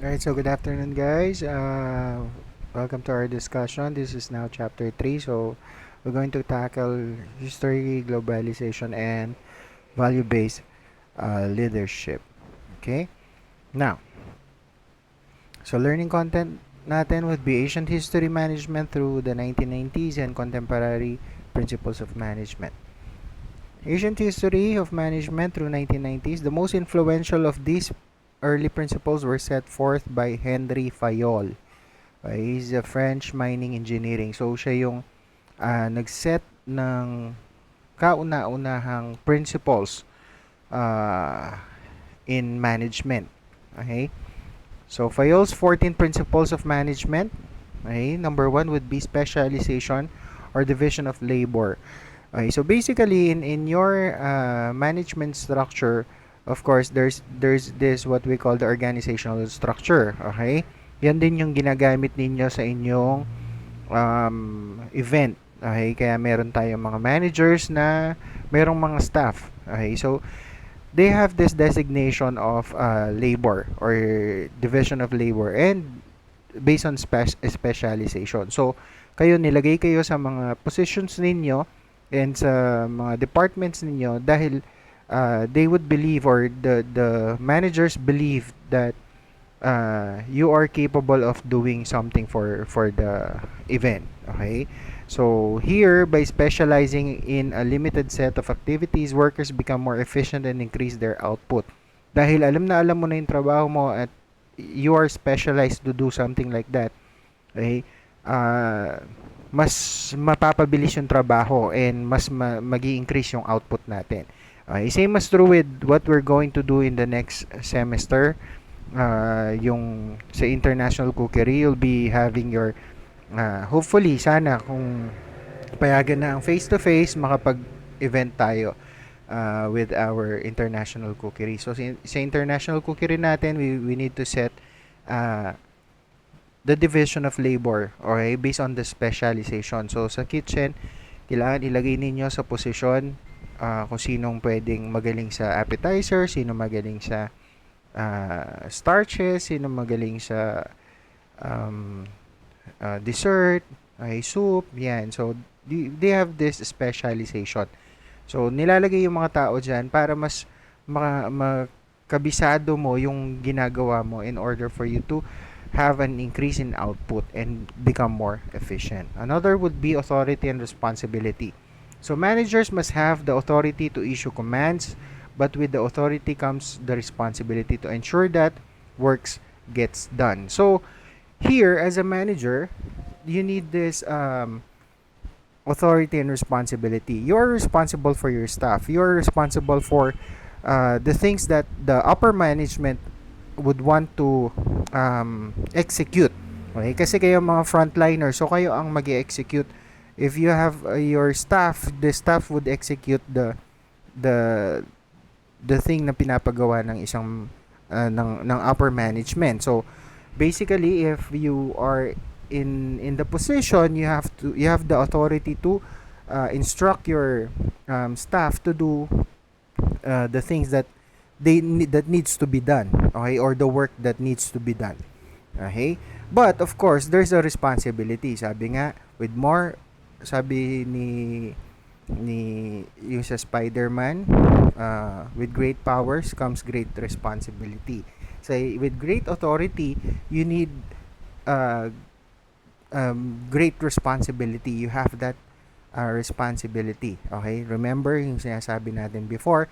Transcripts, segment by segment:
Alright, so good afternoon, guys. Welcome to our discussion. This is now chapter 3. So, we're going to tackle history, globalization, and value based leadership. Okay? Now, so learning content natin would be Asian history management through the 1990s and contemporary principles of management. Asian history of management through 1990s. The most influential of these early principles were set forth by Henry Fayol. He's a French mining engineering. So, siya yung nag-set ng kauna-unahang principles uh, in management. Okay? So, Fayol's 14 principles of management. Okay? Number 1 would be specialization or division of labor. Okay, so basically in your management structure, of course, there's this what we call the organizational structure. Okay? Yan din yung ginagamit ninyo sa inyong event. Okay? Kaya meron tayong mga managers na merong mga staff. Okay? So they have this designation of labor or division of labor and based on specialization. So kayo nilagay kayo sa mga positions ninyo and sa mga departments ninyo dahil they would believe or the managers believe that you are capable of doing something for the event. Okay, so here by specializing in a limited set of activities, workers become more efficient and increase their output dahil alam mo na yung trabaho mo at you are specialized to do something like that. Okay, uh, mas mapapabilis yung trabaho and mas magi-increase yung output natin. Okay, same as true with what we're going to do in the next semester. Yung sa international cookery, you'll be having your hopefully sana kung payagan na ang face to face makapag-event tayo with our international cookery. So sa international cookery natin, we need to set uh, the division of labor, okay, based on the specialization. So sa kitchen, kailangan ilagay ninyo sa posisyon kung sinong pwedeng magaling sa appetizer, sino magaling sa starches, sino magaling sa um, dessert, soup, yan. So, they have this specialization. So, nilalagay yung mga tao dyan para mas makabisado mo yung ginagawa mo in order for you to have an increase in output and become more efficient. Another would be authority and responsibility. So, managers must have the authority to issue commands, but with the authority comes the responsibility to ensure that works gets done. So, here as a manager, you need this authority and responsibility. You're responsible for your staff. You're responsible for the things that the upper management would want to execute. Okay? Kasi kayo mga frontliner, so kayo ang mag-execute. If you have your staff, the staff would execute the the thing na pinapagawa ng isang ng upper management. So basically, if you are in the position, you have the authority to instruct your staff to do the things that that needs to be done, okay, or the work that needs to be done. Okay, but of course there's a responsibility. Sabi nga with more, sabi ni yung sa Spider-Man, with great powers comes great responsibility. So with great authority, you need uh, great responsibility. You have that responsibility. Okay? Remember yung sinasabi natin before,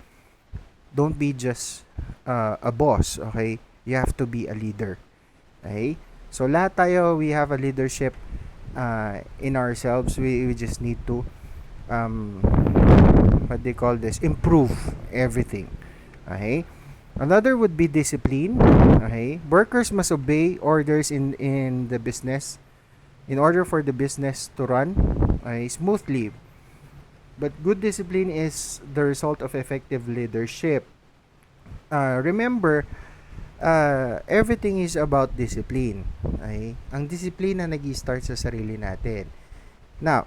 don't be just a boss. Okay? You have to be a leader. Okay? So lahat tayo, we have a leadership in ourselves. We just need to what they call this, improve everything. Okay? Another would be discipline. Okay? Workers must obey orders in the business in order for the business to run smoothly. But good discipline is the result of effective leadership. Remember, everything is about discipline. Okay? Ang disiplina nag-i-start sa sarili natin. Now,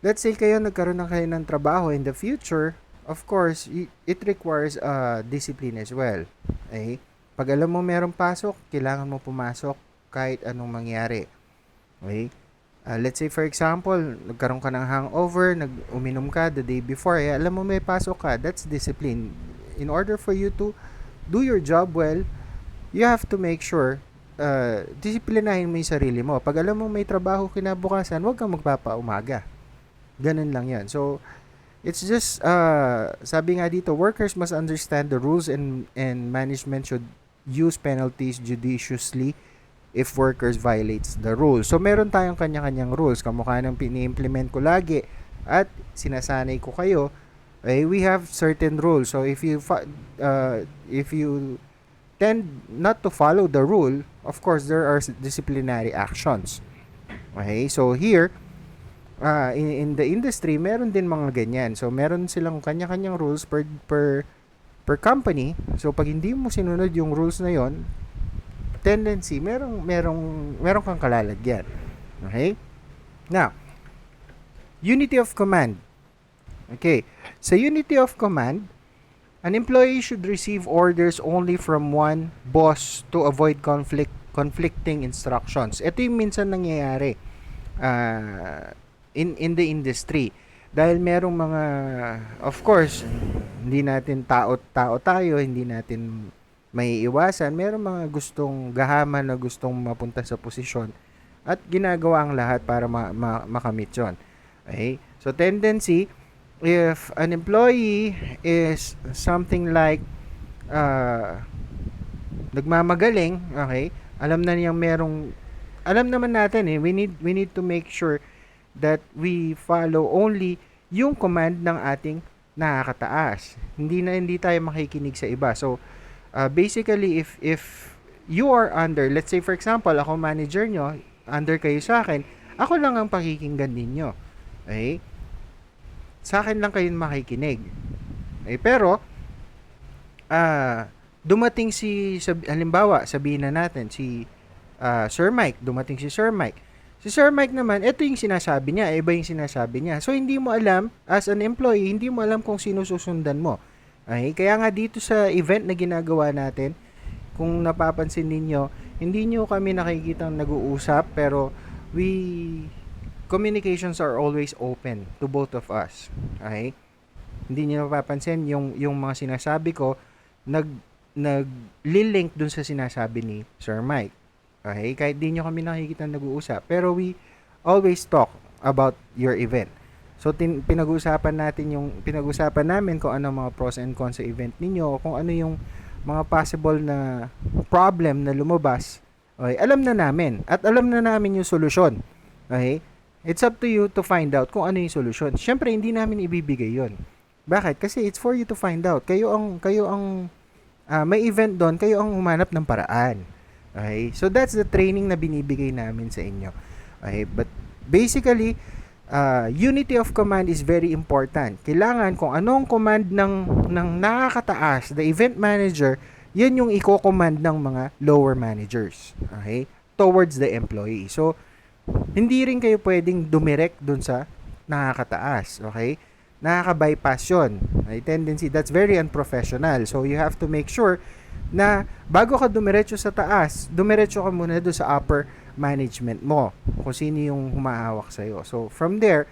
let's say kayo nagkaroon ng trabaho in the future, of course, it requires discipline as well. Okay? Pag alam mo merong pasok, kailangan mo pumasok kahit anong mangyari. Okay? Let's say for example, nagkaroon ka ng hangover, uminom ka the day before, alam mo may pasok ka, that's discipline. In order for you to do your job well, you have to make sure disiplinahin mo yung sarili mo. Pag alam mo may trabaho kinabukasan, huwag kang magpapaumaga. Ganun lang yan. So, it's just, sabi nga dito, workers must understand the rules and management should use penalties judiciously if workers violates the rules. So, meron tayong kanya-kanyang rules. Kamukha ng pini-implement ko lagi at sinasanay ko kayo, we have certain rules. So, if you tend not to follow the rule, of course, there are disciplinary actions. Okay? So, here, in the industry, meron din mga ganyan. So, meron silang kanya-kanyang rules per company. So, pag hindi mo sinunod yung rules na yon, tendency, merong kang kalalagyan. Okay? Now, unity of command. Okay. Sa unity of command, an employee should receive orders only from one boss to avoid conflicting instructions. Ito yung minsan nangyayari in the industry. Dahil merong mga, of course, hindi natin tao tayo, hindi natin may iwasan, meron mga gustong gahaman na gustong mapunta sa posisyon at ginagawa ang lahat para makamit yun. Okay? So, tendency, if an employee is something like nagmamagaling, okay, alam naman natin we need to make sure that we follow only yung command ng ating nakakataas. Hindi tayo makikinig sa iba. So, basically, if you are under, let's say for example, ako manager nyo, under kayo sa akin, ako lang ang pakikinggan ninyo. Okay? Sa akin lang kayo makikinig. Okay? Pero, dumating halimbawa, sabihin na natin, Sir Mike, dumating si Sir Mike. Si Sir Mike naman, ito yung sinasabi niya, iba yung sinasabi niya. So, hindi mo alam, as an employee, hindi mo alam kung sino susundan mo. Okay? Kaya nga dito sa event na ginagawa natin, kung napapansin ninyo, hindi nyo kami nakikitang nag-uusap, pero communications are always open to both of us. Okay? Hindi nyo napapansin, yung mga sinasabi ko, nag-link dun sa sinasabi ni Sir Mike. Okay? Kahit di nyo kami nakikitang nag-uusap, pero we always talk about your event. So, pinag-uusapan namin kung ano mga pros and cons sa event ninyo, kung ano yung mga possible na problem na lumabas. Okay? Alam na namin. At alam na namin yung solusyon. Okay? It's up to you to find out kung ano yung solusyon. Siyempre, hindi namin ibibigay yon. Bakit? Kasi it's for you to find out. Kayo ang may event doon, kayo ang humanap ng paraan. Okay? So, that's the training na binibigay namin sa inyo. Okay? But, basically, unity of command is very important. Kailangan kung anong command ng nakakataas, the event manager, yan yung i-command ng mga lower managers. Okay? Towards the employee. So, hindi rin kayo pwedeng dumirect dun sa nakakataas. Okay? Nakaka-bypass yun. Okay? Tendency, that's very unprofessional. So, you have to make sure na bago ka dumiretso sa taas, dumiretso ka muna doon sa upper management mo, kung sino yung humahawak sa'yo. So, from there,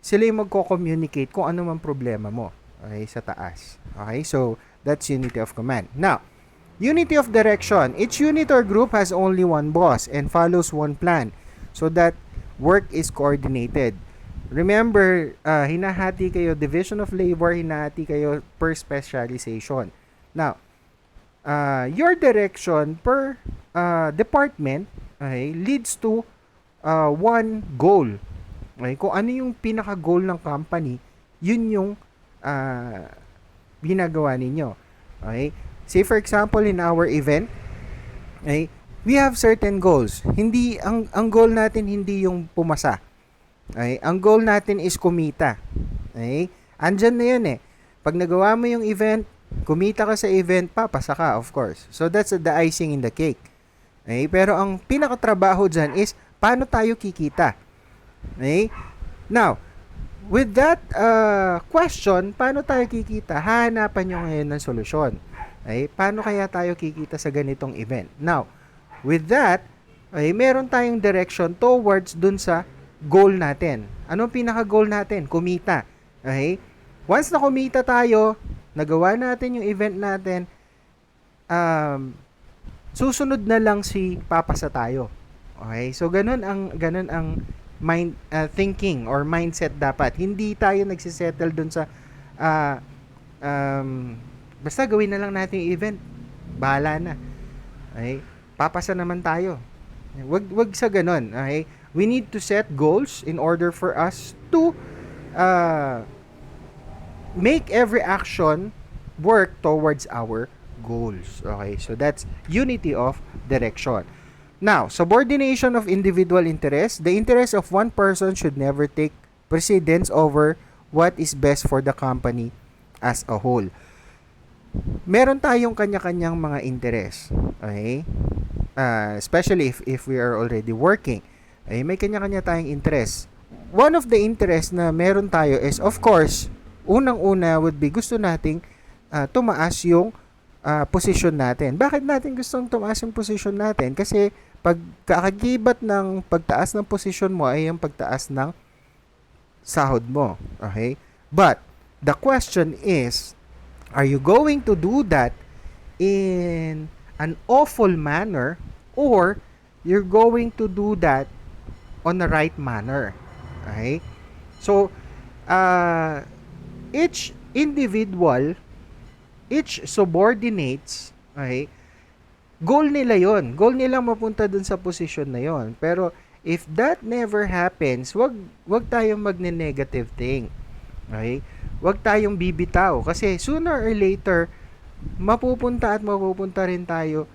sila yung magko-communicate kung ano man problema mo, okay, sa taas. Okay, so, that's unity of command. Now, unity of direction. Each unit or group has only one boss and follows one plan so that work is coordinated. Remember, hinahati kayo, division of labor, hinahati kayo per specialization. Now, your direction per department, okay, leads to one goal. Okay? Kung ano yung pinaka-goal ng company, yun yung ginagawa ninyo. Okay? Say for example, in our event, okay, we have certain goals. Hindi ang goal natin hindi yung pumasa. Okay? Ang goal natin is kumita. Okay? Andyan na yun eh. Pag nagawa mo yung event, kumita ka sa event, papasa ka, of course. So, that's the icing in the cake. Okay? Pero ang pinakatrabaho dyan is, paano tayo kikita? Okay? Now, with that question, paano tayo kikita? Hahanapan nyo ngayon ng solusyon. Ay, paano kaya tayo kikita sa ganitong event? Now, with that, ay meron tayong direction towards dun sa goal natin. Anong pinaka-goal natin? Kumita. Okay? Once na kumita tayo, nagawa natin yung event natin, um, susunod na lang si papasa tayo. Okay? So ganun ang thinking or mindset dapat. Hindi tayo nagsisettle dun sa uh, basta gawin na lang natin yung event. Bahala na. Okay? Papasa naman tayo. Wag sa ganun. Okay? We need to set goals in order for us to uh, make every action work towards our goals. Okay? So that's unity of direction. Now, subordination of individual interests. The interest of one person should never take precedence over what is best for the company as a whole. Meron tayong kanya-kanyang mga interest. Okay? Especially if we are already working. Okay? May kanya-kanya tayong interest. One of the interests na meron tayo is, of course, unang-una would be gusto nating tumaas yung position natin. Bakit natin gustong tumaas yung position natin? Kasi pag kakagibat ng pagtaas ng position mo ay yung pagtaas ng sahod mo. Okay? But the question is, are you going to do that in an awful manner or you're going to do that on the right manner? Okay? So, each individual, each subordinates, okay, goal nila yon. Goal nilang mapunta dun sa position na yon. Pero, if that never happens, wag tayong magne-negative thing. Okay? Wag tayong bibitaw. Kasi, sooner or later, mapupunta rin tayo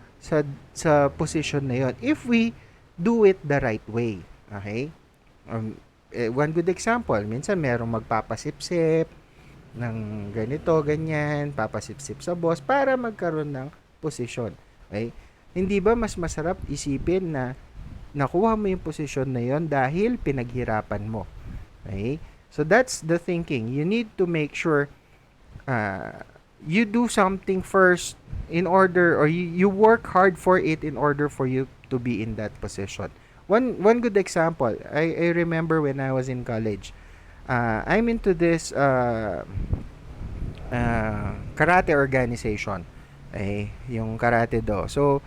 sa position na yon if we do it the right way. Okay? One good example, minsan merong magpapasipsip ng ganito, ganyan, papasipsip sa boss para magkaroon ng posisyon. Okay? Hindi ba mas masarap isipin na nakuha mo yung posisyon na yon dahil pinaghirapan mo? Okay? So that's the thinking. You need to make sure you do something first in order, or you work hard for it in order for you to be in that position. One good example, I remember when I was in college, I'm into this karate organization. Yung karate do. So,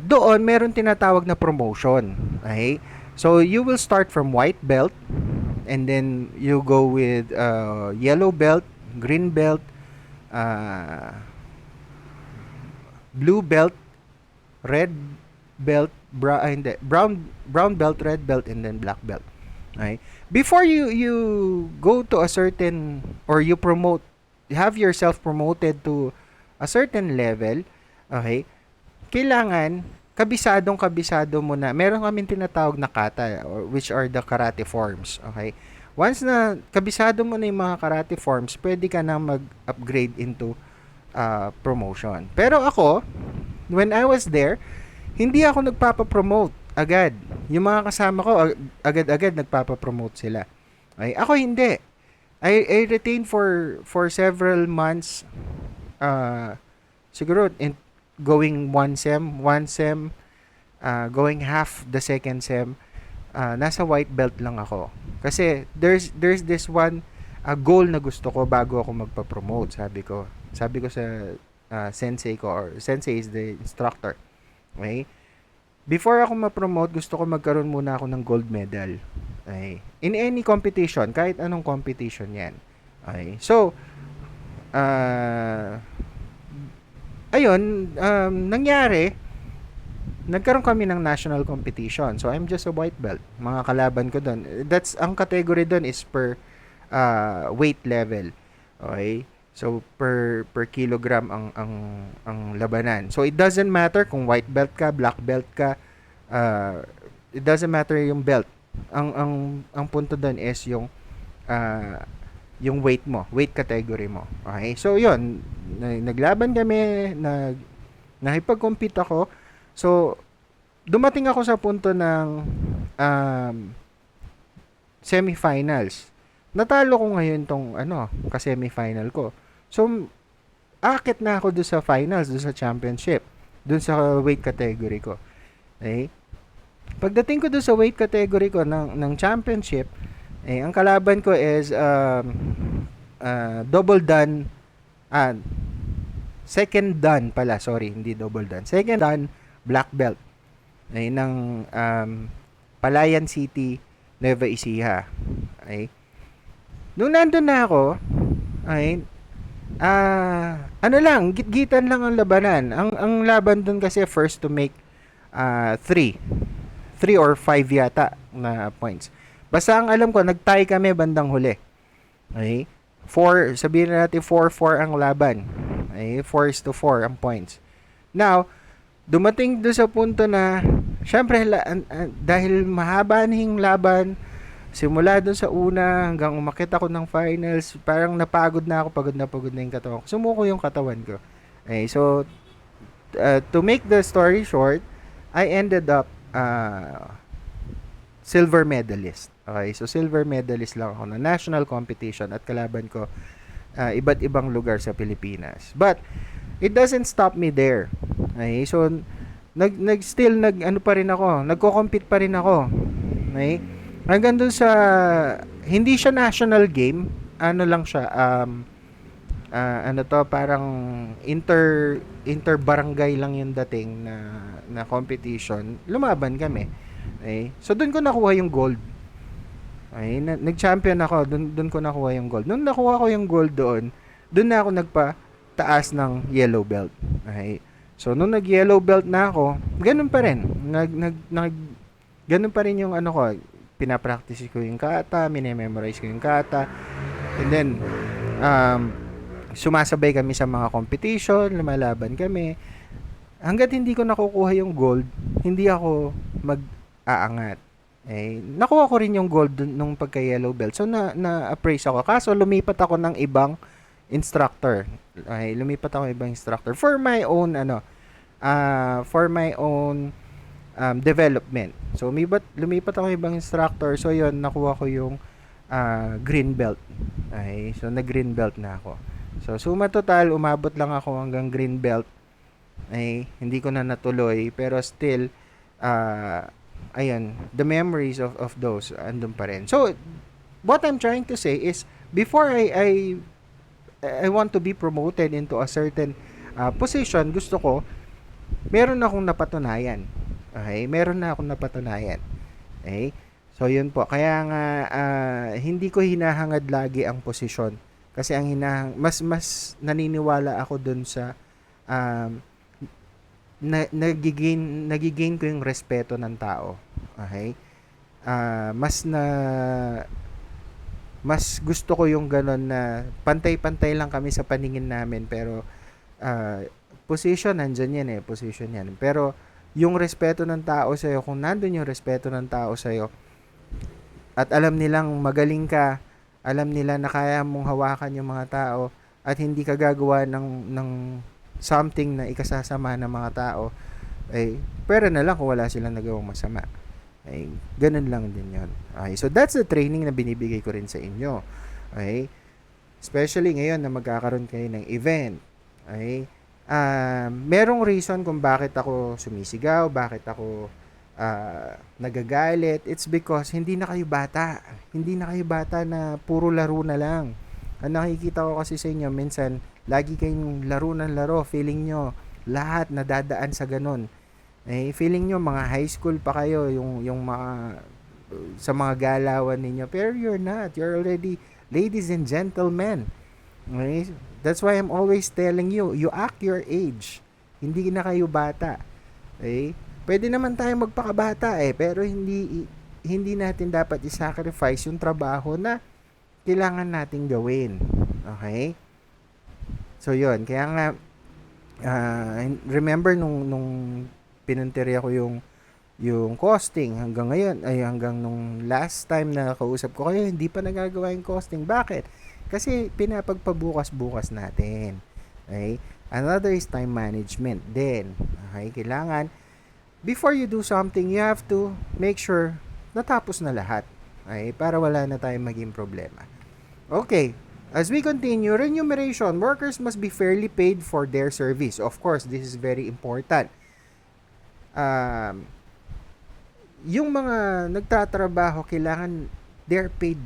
doon meron tinatawag na promotion. Okay? So, you will start from white belt and then you go with yellow belt, green belt, blue belt, red belt, brown belt, red belt, and then black belt. Okay? Before you go to a certain, or you have yourself promoted to a certain level, okay, kailangan kabisado mo na. Meron kaming tinatawag na kata, which are the karate forms. Okay? Once na kabisado mo na yung mga karate forms, pwede ka na mag-upgrade into promotion. Pero ako, when I was there, hindi ako nagpapapromote agad. Yung mga kasama ko, agad-agad nagpapapromote sila. Okay? Ako hindi. I retained for several months, siguro going one sem, going half the second sem, nasa white belt lang ako. Kasi there's this one goal na gusto ko bago ako magpa-promote. Sabi ko sa sensei ko, or sensei is the instructor. Okay? Before ako ma-promote, gusto ko magkaroon muna ako ng gold medal. Okay? In any competition, kahit anong competition yan. Okay? So, ayun, nangyari, nagkaroon kami ng national competition. So, I'm just a white belt. Mga kalaban ko doon. Ang category doon is per weight level. Okay? So, per kilogram ang labanan. So, it doesn't matter kung white belt ka, black belt ka, it doesn't matter yung belt. Ang punto doon is yung weight mo, weight category mo. Okay? So, yun. Naglaban kami, nakipag-compete ako. So, dumating ako sa punto ng semifinals. Natalo ko ngayon tong ka-semifinal ko. So, akit na ako doon sa finals, doon sa championship, doon sa weight category ko. Okay? Pagdating ko doon sa weight category ko ng championship, ang kalaban ko is double dan, ah, second dan pala, sorry, hindi double dan. Second dan black belt ng Palayan City, Nueva Ecija. Okay? Nung nandun na ako, ay ano lang, gitgitan lang ang labanan. Ang laban dun kasi first to make 3 or 5 yata na points. Basta ang alam ko, nag-tie kami bandang huli. Okay? 4, sabihin na natin 4-4 ang laban. Okay? 4-4 ang points. Now, dumating doon sa punto na, syempre, dahil mahaba na yung laban, simula doon sa una hanggang umakit ako ng finals, parang napagod na ako, pagod na yung katawan ko. Sumuko yung katawan ko. Okay, so, to make the story short, I ended up silver medalist. Okay, so silver medalist lang ako na national competition at kalaban ko iba't ibang lugar sa Pilipinas. But it doesn't stop me there. Okay, so ano pa rin ako, nagko-compete pa rin ako. Okay? Hanggang dun sa hindi siya national game, ano lang siya ano to, parang inter barangay lang yung dating na competition. Lumaban kami. Okay? So doon ko nakuha yung gold. Okay? Nag-champion ako, doon ko nakuha yung gold. Nung nakuha ko yung gold doon na ako nagpa-taas ng yellow belt. Okay? So nung nag-yellow belt na ako, ganun pa rin. Ganun pa rin yung ano ko, pinapractice ko yung kata, minememorize ko yung kata. And then sumasabay kami sa mga competition, lumalaban kami. Hangga't hindi ko nakukuha yung gold, hindi ako mag-aangat. Nakuha ko rin yung gold nung pagka-yellow belt. So, na-appraise ako. Kaso, lumipat ako ng ibang instructor. Lumipat ako ng ibang instructor for my own, development. So, lumipat ako ng ibang instructor. So, yun, nakuha ko yung green belt. So, nag-green belt na ako. So, suma total, umabot lang ako hanggang green belt. Hindi ko na natuloy. Pero still, ayun, the memories of those, andun pa rin. So, what I'm trying to say is, before I want to be promoted into a certain position, gusto ko, meron akong napatunayan. Okay? Meron na akong napatunayan. Okay? So, yun po. Kaya nga, hindi ko hinahangad lagi ang posisyon. Kasi ang mas naniniwala ako dun sa nagigain ko yung respeto ng tao. Okay? Mas gusto ko yung ganon na pantay-pantay lang kami sa paningin namin, pero position nandyan yan position yan. Pero yung respeto ng tao sa'yo, kung nandun yung respeto ng tao sa'yo, at alam nilang magaling ka, alam nila na kaya mong hawakan yung mga tao, at hindi ka gagawa ng something na ikasasama ng mga tao, pwera na lang kung wala silang nagawang masama. Ganun lang din yun. Okay, so that's the training na binibigay ko rin sa inyo. Okay? Especially ngayon na magkakaroon kayo ng event. Okay? Merong reason kung bakit ako sumisigaw, bakit ako nagagalit. It's because hindi na kayo bata. Hindi na kayo bata na puro laro na lang. Ang nakikita ko kasi sa inyo, minsan, lagi kayong laro ng laro. Feeling nyo, lahat nadadaan sa ganun. Feeling nyo, mga high school pa kayo, yung mga, sa mga galawan ninyo. Pero you're not. You're already ladies and gentlemen. Okay? That's why I'm always telling you, you act your age. Hindi na kayo bata. Okay? Pwede naman tayo magpakabata pero hindi natin dapat i-sacrifice yung trabaho na kailangan nating gawin. Okay? So, yun. Kaya nga, remember nung pinunteriya ko yung costing hanggang ngayon, hanggang nung last time na kausap ko kayo, hindi pa nagagawa yung costing. Bakit? Kasi pinapagpabukas-bukas natin. Okay? Another is time management din. Okay? Kailangan, before you do something, you have to make sure natapos na lahat. Okay? Para wala na tayong maging problema. Okay. As we continue, remuneration. Workers must be fairly paid for their service. Of course, this is very important. Um, yung mga nagtatrabaho, kailangan they're paid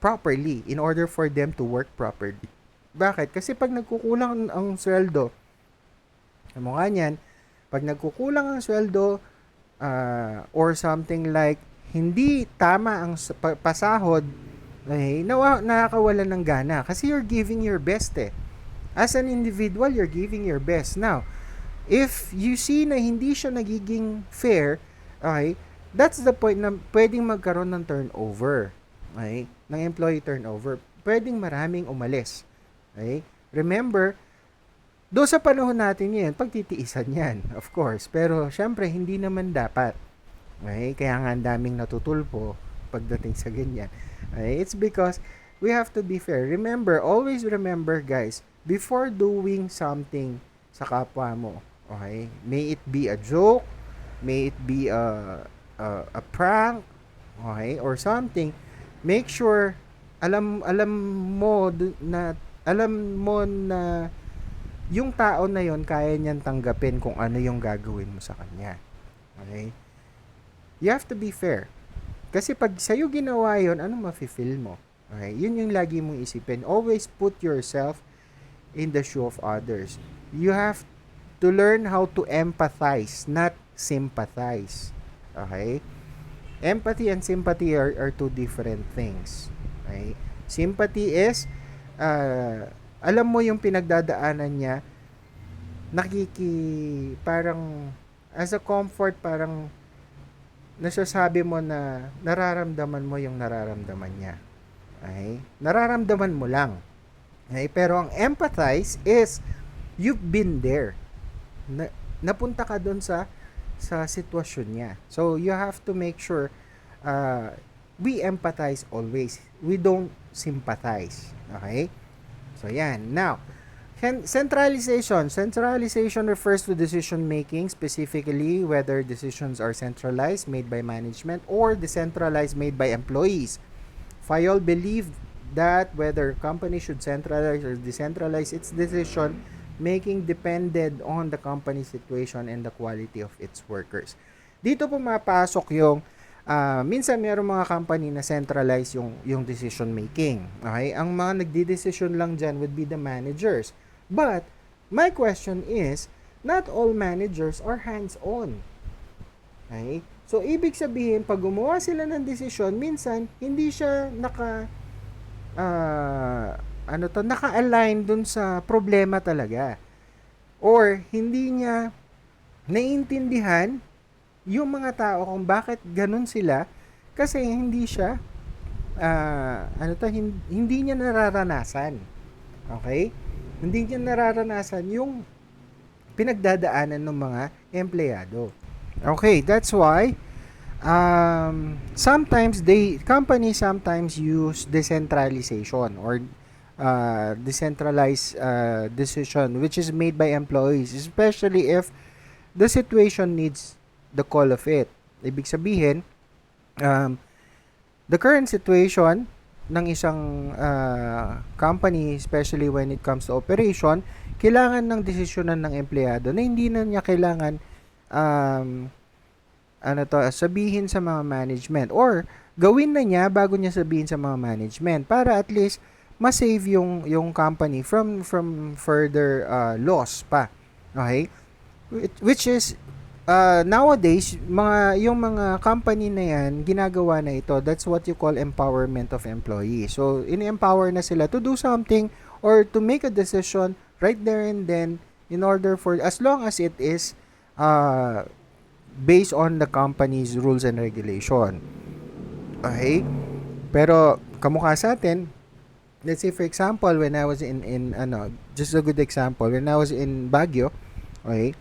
properly in order for them to work properly. Bakit? Kasi pag nagkukulang ang sweldo, mo nga niyan, pag nagkukulang ang sweldo, or something like hindi tama ang pasahod, okay, nakakawalan ng gana kasi you're giving your best eh. As an individual, you're giving your best. Now, if you see na hindi siya nagiging fair, okay, that's the point na pwedeng magkaroon ng turnover. Okay? Ng employee turnover. Pwedeng maraming umalis. Okay? Remember, do sa panahon natin yan, pagtitiisan yan, of course. Pero, syempre, hindi naman dapat. Okay? Kaya nga ang daming natutulpo pagdating sa ganyan. Okay? It's because we have to be fair. Remember, always remember, guys, before doing something sa kapwa mo, okay? May it be a joke, may it be a prank, okay? Or something, make sure, alam mo na yung tao na yon kaya niyan tanggapin kung ano yung gagawin mo sa kanya. Okay? You have to be fair. Kasi pag sa'yo ginawa yon, ano mafe-feel mo? Okay? Yun yung lagi mong isipin. Always put yourself in the shoe of others. You have to learn how to empathize, not sympathize. Okay? Empathy and sympathy are two different things. Okay? Sympathy is alam mo yung pinagdadaanan niya, parang as a comfort, parang nasasabi mo na nararamdaman mo yung nararamdaman niya. Okay? Nararamdaman mo lang. Okay? Pero ang empathize is you've been there. Napunta ka doon sa sitwasyon niya. So you have to make sure we empathize always. We don't sympathize. Okay? So, yan. Now, centralization. Centralization refers to decision making, specifically whether decisions are centralized, made by management, or decentralized, made by employees. Fayol believed that whether company should centralize or decentralize its decision making depended on the company situation and the quality of its workers. Dito pumapasok yung minsan mayroong mga company na centralize yung decision making. Okay? Ang mga nagdi-decision lang dyan would be the managers. But, my question is, not all managers are hands-on. Okay? So, ibig sabihin, pag gumawa sila ng decision, minsan, hindi siya naka-align dun sa problema talaga. Or, hindi niya naiintindihan yung mga tao kung bakit ganun sila kasi hindi siya hindi niya nararanasan. Okay? Hindi niya nararanasan yung pinagdadaanan ng mga empleyado. Okay, that's why companies sometimes use decentralization or decentralized decision which is made by employees, especially if the situation needs the call of it. Ibig sabihin, the current situation ng isang company, especially when it comes to operation, kailangan ng desisyonan ng empleyado na hindi na niya kailangan sabihin sa mga management or gawin na niya bago niya sabihin sa mga management para at least ma-save yung company from further loss pa. Okay? Which is nowadays, yung mga company na yan, ginagawa na ito. That's what you call empowerment of employees. So, in-empower na sila to do something or to make a decision right there and then in order for, as long as it is based on the company's rules and regulation. Okay? Pero, kamukha sa atin, let's say for example, when I was just a good example, when I was in Baguio, okay,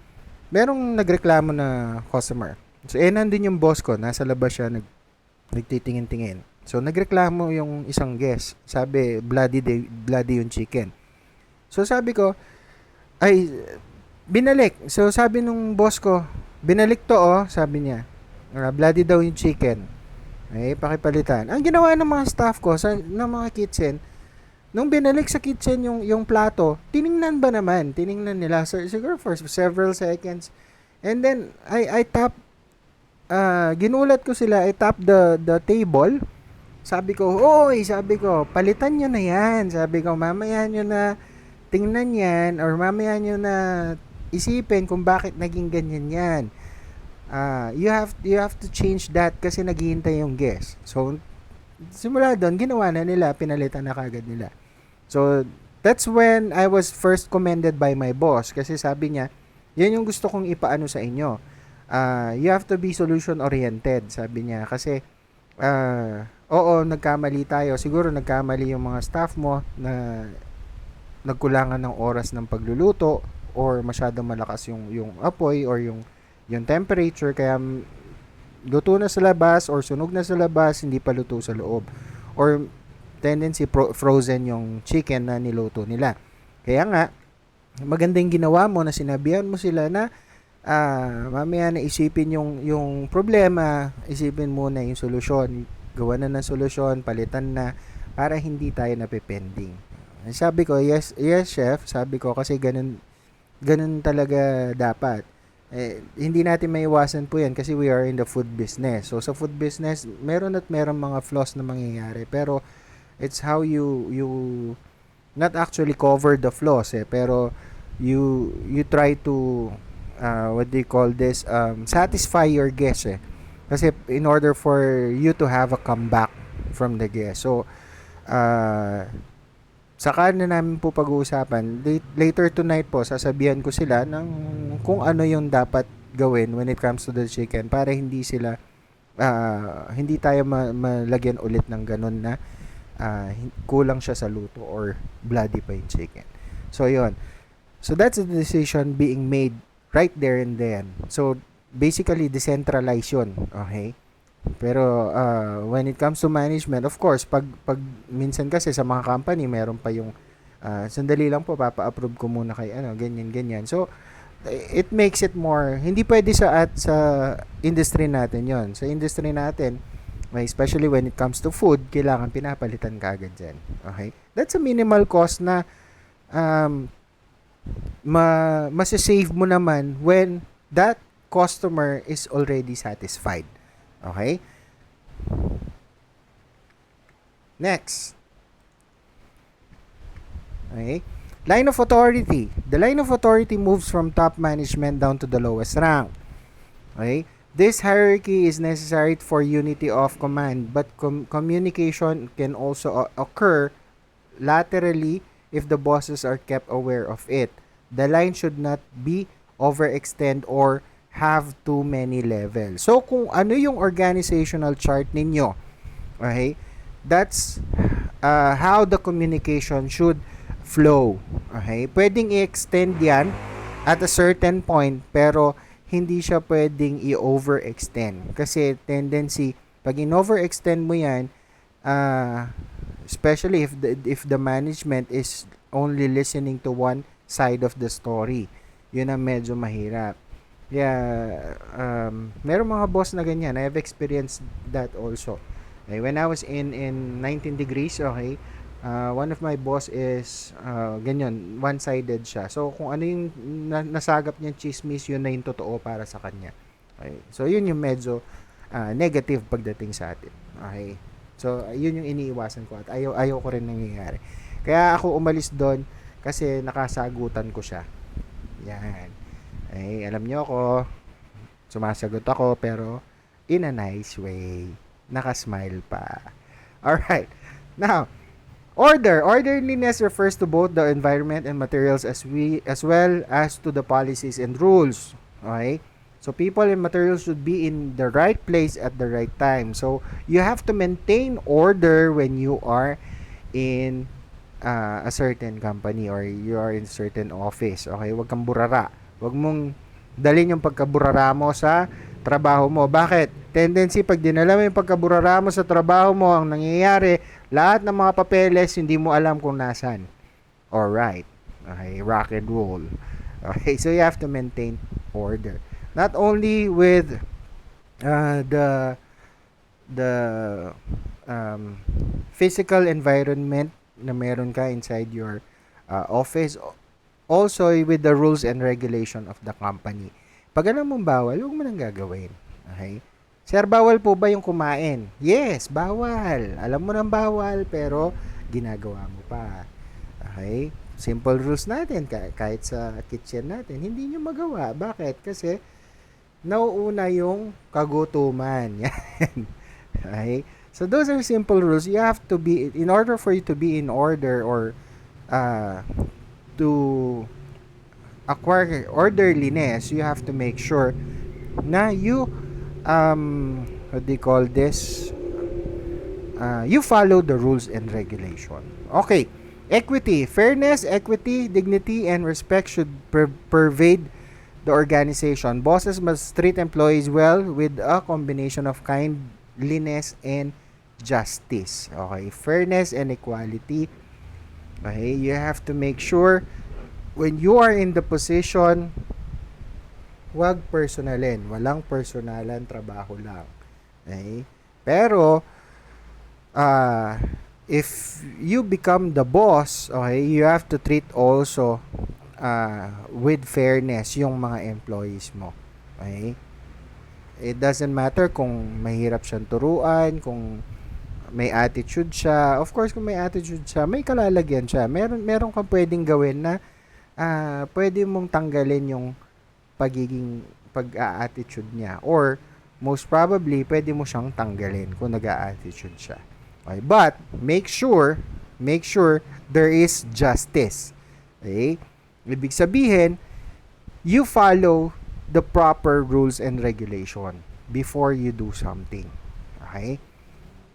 merong nagreklamo na customer. So, nandun yung boss ko. Nasa labas siya, nagtitingin-tingin. So, nagreklamo yung isang guest. Sabi, bloody yung chicken. So, sabi ko, binalik. So, sabi nung boss ko, binalik to sabi niya. Bloody daw yung chicken. Pakipalitan. Ang ginawa ng mga staff ko, ng mga kitchen, Nung binalik sa kitchen yung plato, tiningnan ba naman? Tiningnan nila. So, siguro for several seconds. And then, I tap, ginulat ko sila, I tap the table. Sabi ko, oy, sabi ko, palitan nyo na yan. Sabi ko, mamaya nyo na tingnan yan or mamaya nyo na isipin kung bakit naging ganyan yan. You have to change that kasi naghihintay yung guest. So, simula doon, ginawa na nila, pinalitan na kagad nila. So, that's when I was first commended by my boss kasi sabi niya, yan yung gusto kong ipaano sa inyo. You have to be solution-oriented, sabi niya. Kasi, oo, nagkamali tayo. Siguro nagkamali yung mga staff mo na nagkulangan ng oras ng pagluluto or masyadong malakas yung apoy or yung temperature kaya luto na sa labas or sunog na sa labas, hindi pa luto sa loob. Or tendency frozen yung chicken na niluto nila. Kaya nga, magandang ginawa mo na sinabihan mo sila na mamaya na isipin yung problema, isipin muna yung solusyon. Gawa na ng solusyon, palitan na para hindi tayo napipending. Sabi ko, yes, chef. Sabi ko kasi ganun talaga dapat. Hindi natin maiwasan po yan kasi we are in the food business. So, sa food business, meron mga flaws na mangyayari. Pero, it's how you not actually cover the flaws, pero you try to, what do you call this, satisfy your guests, Kasi, in order for you to have a comeback from the guest. So, saka na namin po pag-uusapan. Later tonight po, sasabihan ko sila ng kung ano yung dapat gawin when it comes to the chicken para hindi sila, hindi tayo malagyan ulit ng ganun na kulang siya sa luto or bloody pa yung chicken. So, yun. So, that's the decision being made right there and then. So, basically, decentralize yun. Okay? Pero when it comes to management, of course, pag minsan kasi sa mga company, meron pa yung sandali lang po, papa-approve ko muna kay ganyan. So, it makes it more, hindi pwede sa industry natin yon. Sa industry natin, especially when it comes to food, kailangan pinapalitan ka agad dyan. Okay? That's a minimal cost na masasave mo naman when that customer is already satisfied. Okay? Next. Okay? Line of authority. The line of authority moves from top management down to the lowest rank. Okay? This hierarchy is necessary for unity of command, but communication can also occur laterally if the bosses are kept aware of it. The line should not be overextend or have too many levels. So, kung ano yung organizational chart ninyo, okay, that's how the communication should flow. Okay? Pwedeng i-extend yan at a certain point, pero hindi siya pwedeng i-overextend. Kasi tendency, pag in-overextend mo yan, especially if the management is only listening to one side of the story, yun ang medyo mahirap. Yeah, meron mga boss na ganyan. I have experienced that also. Okay, when I was in 19 degrees, okay, one of my boss is ganyan, one-sided siya. So, kung ano yung nasagap niyang chismis, yun na yung totoo para sa kanya. Okay, so yun yung medyo negative pagdating sa atin. Okay, so yun yung iniiwasan ko at ayaw ko rin nangyayari. Kaya ako umalis doon kasi nakasagutan ko siya. Yan. Ay, alam nyo ako, sumasagot ako, pero in a nice way. Nakasmile pa. Alright. Now, order. Orderliness refers to both the environment and materials as well as to the policies and rules. Okay? So, people and materials should be in the right place at the right time. So, you have to maintain order when you are in a certain company or you are in a certain office. Okay? Huwag kang burara. Huwag mong dalhin yung pagkaburara mo sa trabaho mo. Bakit? Tendency, pag dinala mo yung pagkaburara mo sa trabaho mo, ang nangyayari, lahat ng mga papeles, hindi mo alam kung nasan. Alright. Okay, rock and roll. Okay, so you have to maintain order. Not only with the physical environment na meron ka inside your office. Also, with the rules and regulation of the company. Pag alam mong bawal, huwag mo nang gagawin. Okay? Sir, bawal po ba yung kumain? Yes, bawal. Alam mo nang bawal, pero ginagawa mo pa. Okay? Simple rules natin, kahit sa kitchen natin, hindi nyo magawa. Bakit? Kasi, nauuna yung kagutuman. Yan. Okay? So, those are simple rules. You have to be, in order for you to be in order or uh, to acquire orderliness, you have to make sure na you what do you call this? You follow the rules and regulation. Okay. Equity, fairness, equity, dignity, and respect should pervade the organization. Bosses must treat employees well with a combination of kindliness and justice. Okay, fairness and equality. Okay, you have to make sure when you are in the position, wag personalin. Walang personalan, trabaho lang. Okay? Pero, if you become the boss, okay, you have to treat also with fairness yung mga employees mo. Okay? It doesn't matter kung mahirap siyang turuan, kung may attitude siya. Of course, kung may attitude siya, may kalalagyan siya. Meron kang pwedeng gawin na pwede mong tanggalin yung pag-attitude niya. Or, most probably, pwede mo siyang tanggalin kung nag-attitude siya. Okay? But, make sure there is justice. Okay? Ibig sabihin, you follow the proper rules and regulation before you do something. Okay?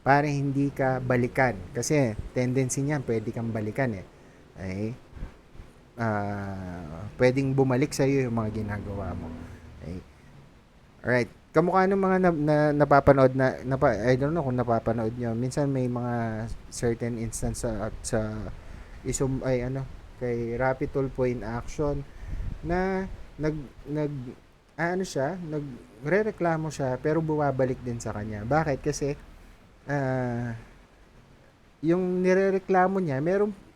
Para hindi ka balikan. Kasi, tendency niyan, pwede kang balikan eh. Okay? Pwedeng bumalik sa iyo yung mga ginagawa mo. Okay? Alright. Kamukha ng mga napapanood I don't know kung napapanood nyo. Minsan may mga certain instance sa kay Rapid Tulfo in Action na nagrereklamo siya pero bumabalik din sa kanya. Bakit? Kasi yung nirereklamo niya,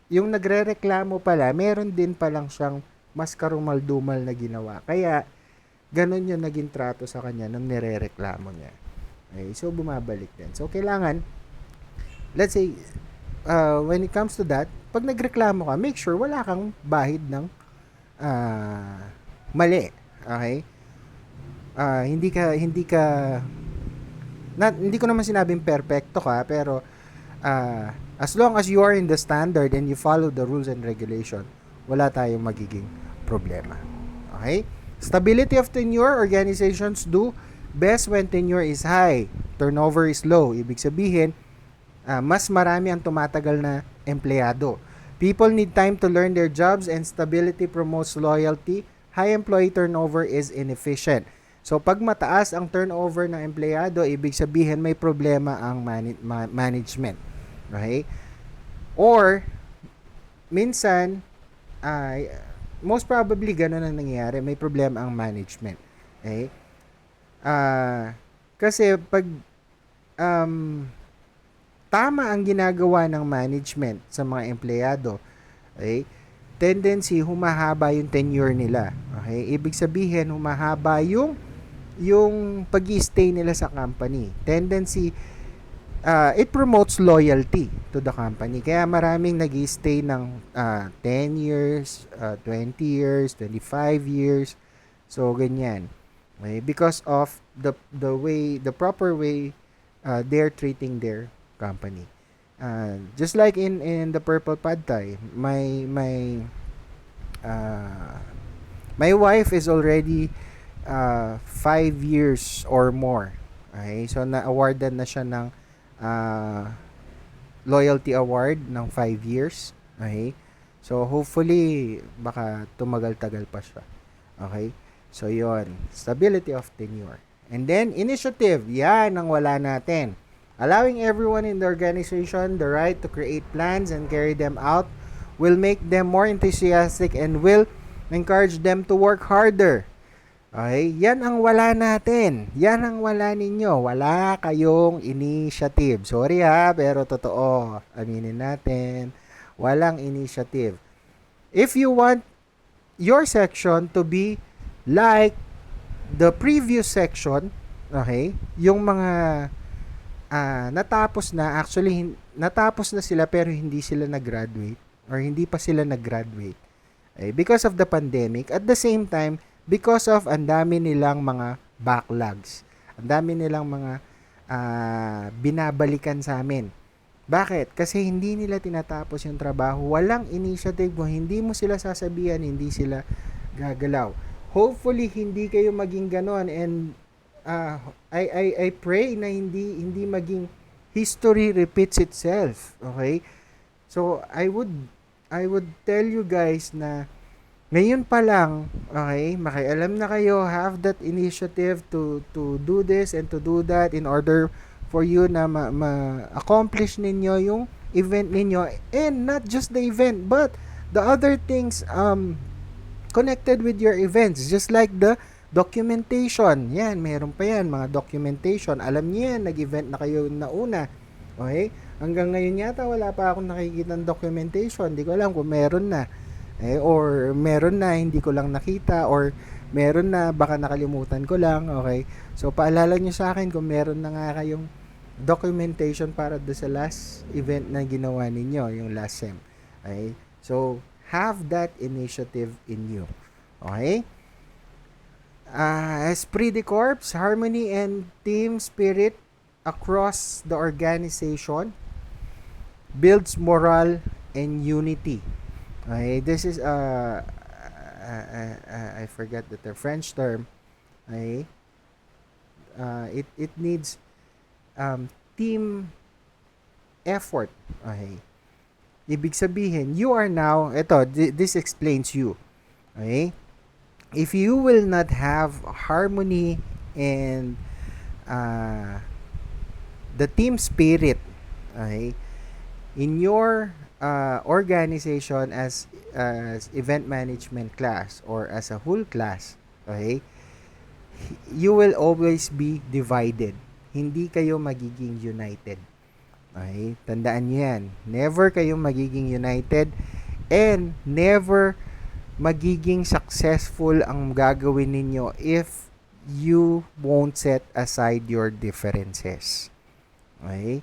yung nagrereklamo pala, meron din palang siyang mas karumal-dumal na ginawa. Kaya, ganun yung naging trato sa kanya nung nirereklamo niya. Okay, so, bumabalik din. So, kailangan, let's say, when it comes to that, pag nagreklamo ka, make sure wala kang bahid ng mali. Okay? Hindi ko naman sinabing perfecto ka, pero as long as you are in the standard and you follow the rules and regulation, wala tayong magiging problema. Okay? Stability of tenure, organizations do best when tenure is high, turnover is low. Ibig sabihin, mas marami ang tumatagal na empleyado. People need time to learn their jobs and stability promotes loyalty. High employee turnover is inefficient. So, pag mataas ang turnover ng empleyado, ibig sabihin may problema ang management. Okay? Or, minsan, most probably, ganun ang nangyayari. May problema ang management. Okay? Kasi, pag tama ang ginagawa ng management sa mga empleyado, okay, tendency, humahaba yung tenure nila. Okay? Ibig sabihin, humahaba yung pag-i-stay nila sa company. Tendency, it promotes loyalty to the company. Kaya maraming nag-i-stay ng 10 years, 20 years, 25 years. So, ganyan. Okay? Because of the proper way they're treating their company. Just like in the Purple Pad Thai, my wife is already 5 years or more. Okay? So, na-awardan na siya ng loyalty award ng 5 years. Okay? So, hopefully, baka tumagal-tagal pa siya. Okay? So, yon, stability of tenure. And then, initiative. Yan ang wala natin. Allowing everyone in the organization the right to create plans and carry them out will make them more enthusiastic and will encourage them to work harder. Okay? Yan ang wala natin. Yan ang wala ninyo. Wala kayong initiative. Sorry ha, pero totoo. Aminin natin. Walang initiative. If you want your section to be like the previous section, okay, yung mga natapos na, actually natapos na sila pero hindi sila nag-graduate or hindi pa sila nag-graduate. Okay, because of the pandemic. At the same time, because of ang dami nilang mga backlogs. Ang dami nilang mga binabalikan sa amin. Bakit? Kasi hindi nila tinatapos yung trabaho. Walang initiative. Kung hindi mo sila sasabihan, hindi sila gagalaw. Hopefully, hindi kayo maging ganon. And I pray na hindi maging history repeats itself. Okay? So, I would tell you guys na ngayon pa lang, okay, makialam na kayo, have that initiative to do this and to do that in order for you na ma-accomplish ninyo yung event ninyo, and not just the event but the other things connected with your events, just like the documentation. Yan, meron pa yan, mga documentation. Alam niyo yan, nag-event na kayo na una. Okay? Hanggang ngayon yata wala pa akong nakikita ng documentation. Hindi ko alam kung meron na. Or meron na, hindi ko lang nakita, or meron na, baka nakalimutan ko lang. Okay? So, paalala nyo sa akin kung meron na nga kayong documentation para do sa last event na ginawa ninyo, yung last SEM. Okay? So, have that initiative in you. Okay? Esprit de corps, harmony and team spirit across the organization builds morale and unity. Okay, this is I forgot the French term. Okay, it needs team effort. Okay, ibig sabihin, you are now, this explains you. Okay, if you will not have harmony and the team spirit, okay, in your organization as event management class or as a whole class, okay, you will always be divided. Hindi kayo magiging united. Okay? Tandaan niyo yan. Never kayo magiging united and never magiging successful ang gagawin ninyo if you won't set aside your differences. Okay?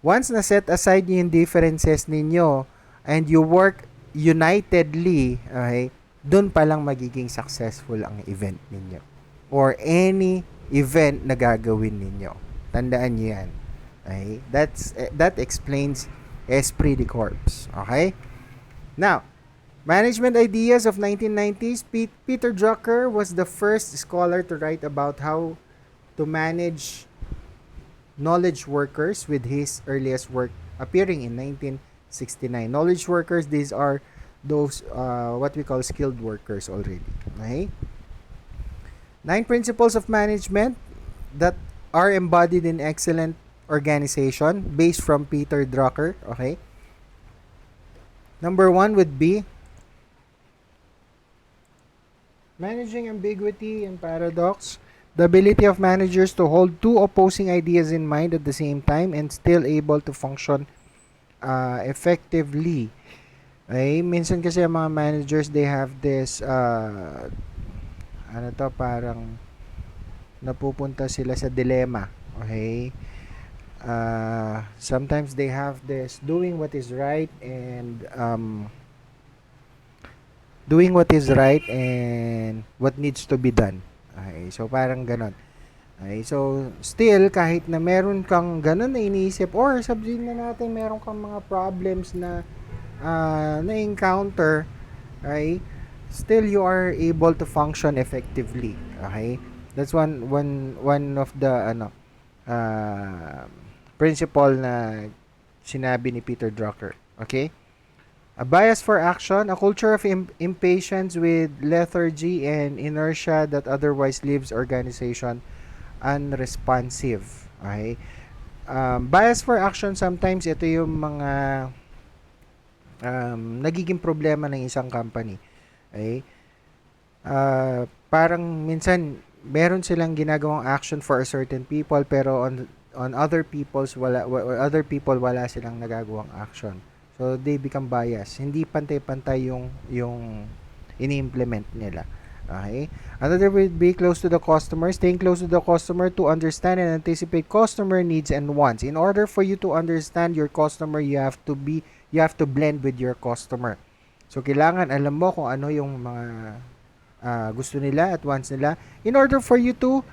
Once na set aside yung differences ninyo and you work unitedly, okay, dun pa lang magiging successful ang event ninyo or any event na gagawin ninyo. Tandaan niyo yan. Okay? That explains Esprit de Corps. Okay? Now, management ideas of 1990s. Peter Drucker was the first scholar to write about how to manage knowledge workers, with his earliest work appearing in 1969. Knowledge workers, these are those what we call skilled workers already. Okay? 9 principles of management that are embodied in excellent organization based from Peter Drucker. Okay? Number 1 would be managing ambiguity and paradox. The ability of managers to hold two opposing ideas in mind at the same time and still able to function effectively. Okay? Minsan kasi ang mga managers, they have this parang napupunta sila sa dilemma. Okay? Sometimes they have this doing what is right and what needs to be done. Okay, so parang ganon. Okay, so still, kahit na meron kang ganon na iniisip, or sabihin na natin meron kang mga problems na na-encounter, okay, still you are able to function effectively. Okay, that's one of the principle na sinabi ni Peter Drucker. Okay. A bias for action, a culture of impatience with lethargy and inertia that otherwise leaves organization unresponsive. Okay? Bias for action, sometimes ito yung mga nagiging problema ng isang company. Okay? Parang minsan meron silang ginagawang action for a certain people, pero on other people wala silang nagagawang action. So they become biased. Hindi pantay-pantay yung ini-implement nila. Okay? Another would be close to the customer. Staying close to the customer to understand and anticipate customer needs and wants. In order for you to understand your customer, you have to blend with your customer. So kailangan alam mo kung ano yung mga gusto nila at wants nila in order for you to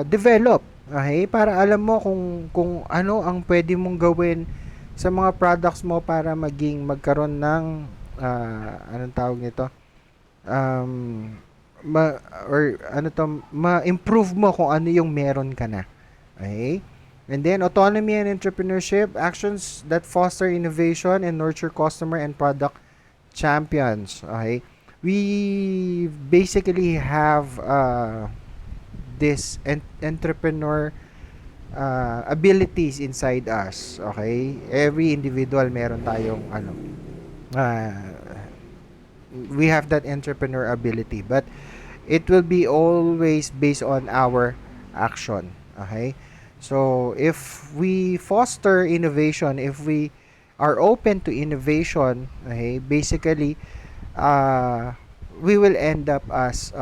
develop. Okay? Para alam mo kung ano ang pwede mong gawin sa mga products mo para magkaroon ng anong tawag nito? um, or ano to, ma-improve mo kung ano yung meron ka na. Okay? And then, autonomy and entrepreneurship, actions that foster innovation and nurture customer and product champions. Okay? We basically have this entrepreneur abilities inside us. Okay? Every individual meron tayong uh, we have that entrepreneur ability, but it will be always based on our action. Okay, so if we foster innovation, if we are open to innovation, okay, basically uh, we will end up as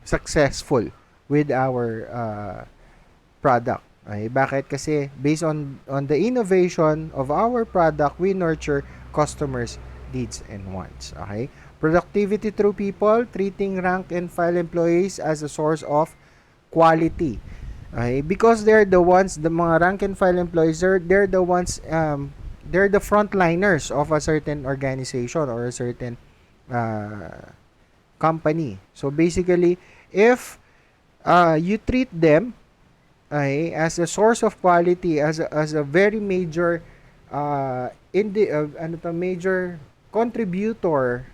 successful with our product. Okay, bakit? Kasi based on the innovation of our product, we nurture customers needs and wants. Okay? Productivity through people, treating rank and file employees as a source of quality. Okay? Because they're the ones, the mga rank and file employees, they're the ones, they're the frontliners of a certain organization or a certain company. So basically, if you treat them as a source of quality, as a very major major contributor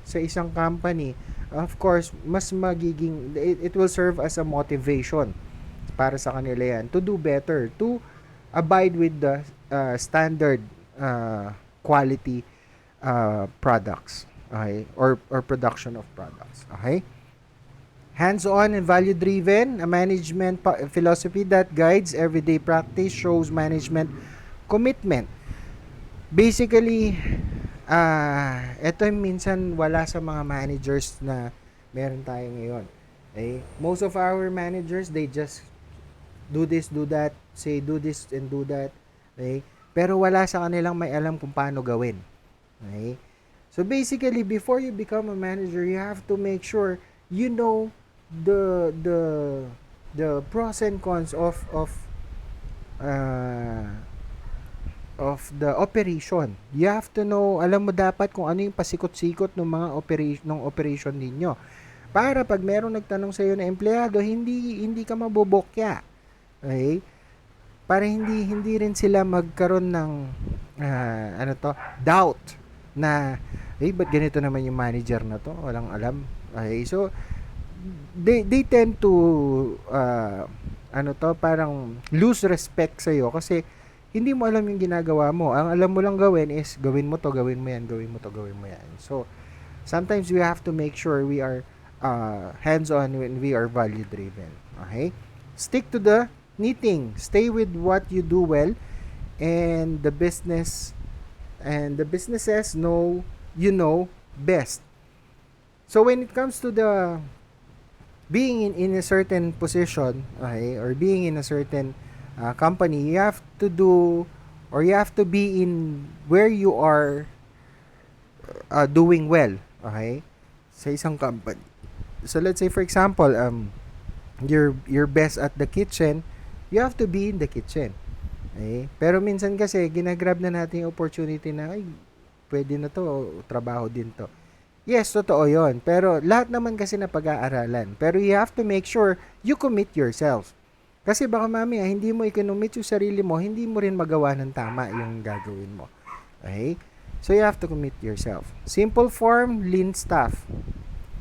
sa isang company, of course, mas magiging it will serve as a motivation para sa kanila yan to do better, to abide with the standard quality products, or production of products. Okay? Hands-on and value-driven, a management philosophy that guides everyday practice, shows management commitment. Basically, ito yung minsan wala sa mga managers na meron tayo ngayon. Okay? Most of our managers, they just do this, do that, say do this and do that. Okay? Pero wala sa kanilang may alam kung paano gawin. Okay? So basically, before you become a manager, you have to make sure you know the pros and cons of the operation. You have to know, alam mo dapat kung ano yung pasikot-sikot ng mga operation ninyo. Para pag merong nagtanong sa iyo na empleyado, hindi ka mabobokya. Okay? Para hindi rin sila magkaroon ng doubt na ba't ganito naman yung manager na to? Walang alam. Okay? So they tend to parang lose respect sa iyo kasi hindi mo alam yung ginagawa mo. Ang alam mo lang gawin is gawin mo to, gawin mo yan, gawin mo to, gawin mo yan. So sometimes we have to make sure we are hands-on when we are value-driven. Okay? Stick to the knitting. Stay with what you do well, and the businesses know best. So when it comes to the being in a certain position, okay, or being in a certain company, you have to do, or you have to be in where you are doing well, okay, sa isang company. So let's say for example, you're best at the kitchen, you have to be in the kitchen. Okay? Pero minsan kasi ginagrab na natin yung opportunity na pwede na to, trabaho din to. Yes, totoo yon. Pero lahat naman kasi na pag-aaralan. Pero you have to make sure you commit yourself. Kasi baka mamaya, hindi mo i-commit yung sarili mo, hindi mo rin magawa ng tama yung gagawin mo. Okay? So you have to commit yourself. Simple form, lean staff.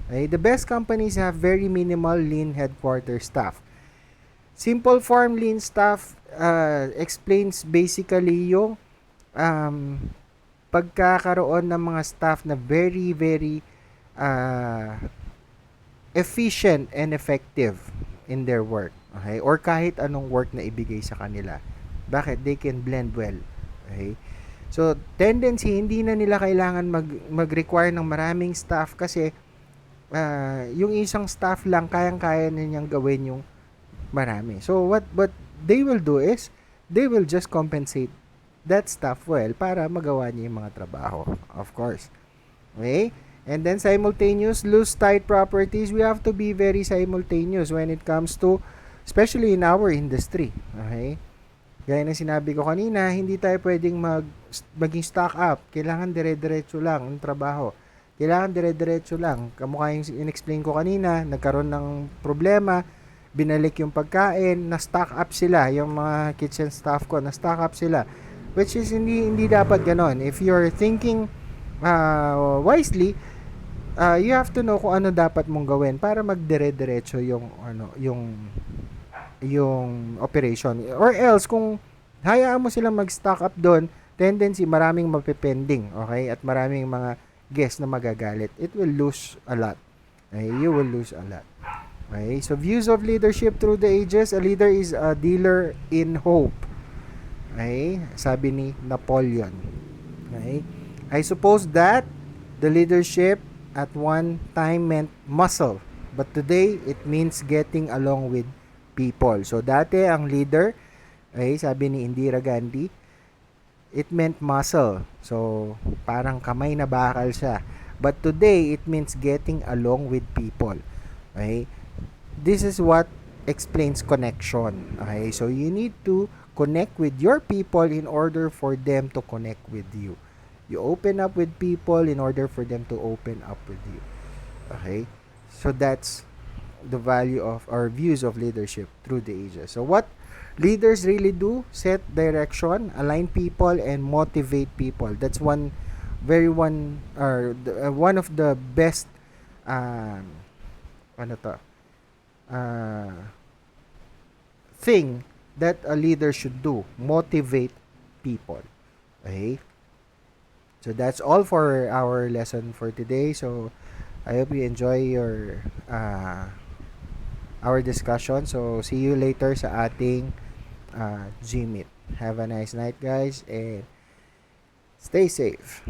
Okay? The best companies have very minimal lean headquarters staff. Simple form, lean staff explains basically yung pagkakaroon ng mga staff na very, very efficient and effective in their work. Okay? Or kahit anong work na ibigay sa kanila. Bakit? They can blend well. Okay? So, tendency, hindi na nila kailangan mag-require ng maraming staff kasi yung isang staff lang, kayang-kaya na niyang gawin yung marami. So, what they will do is, they will just compensate that staff well para magawa niya yung mga trabaho. Of course. Okay? And then simultaneous, loose tight properties, we have to be very simultaneous when it comes to, especially in our industry. Okay? Gaya ng sinabi ko kanina, hindi tayo pwedeng maging stock up. Kailangan dire-diretso lang ang trabaho. Kailangan dire-diretso lang. Kamukha yung in-explain ko kanina, nagkaroon ng problema, binalik yung pagkain, na-stock up sila. Yung mga kitchen staff ko, na-stock up sila. Which is, hindi dapat ganon. If you're thinking wisely, you have to know kung ano dapat mong gawin para magdire-diretso yung operation. Or else, kung hayaan mo silang mag-stock up doon, tendency, maraming mapipending, okay? At maraming mga guests na magagalit. It will lose a lot. Okay? You will lose a lot. Okay? So, views of leadership through the ages. A leader is a dealer in hope. Okay? Sabi ni Napoleon. Okay? I suppose that the leadership at one time meant muscle. But today, it means getting along with people. So, dati ang leader, sabi ni Indira Gandhi, it meant muscle. So, parang kamay na bakal siya. But today, it means getting along with people. Okay? This is what explains connection. Okay? So, you need to connect with your people in order for them to connect with you. You open up with people in order for them to open up with you. Okay? So, that's the value of our views of leadership through the ages. So what leaders really do, set direction, align people, and motivate people. That's one of the best ano to thing that a leader should do, motivate people. Okay? So that's all for our lesson for today. So I hope you enjoy our discussion. So, see you later sa ating Gmeet. Have a nice night, guys, and stay safe.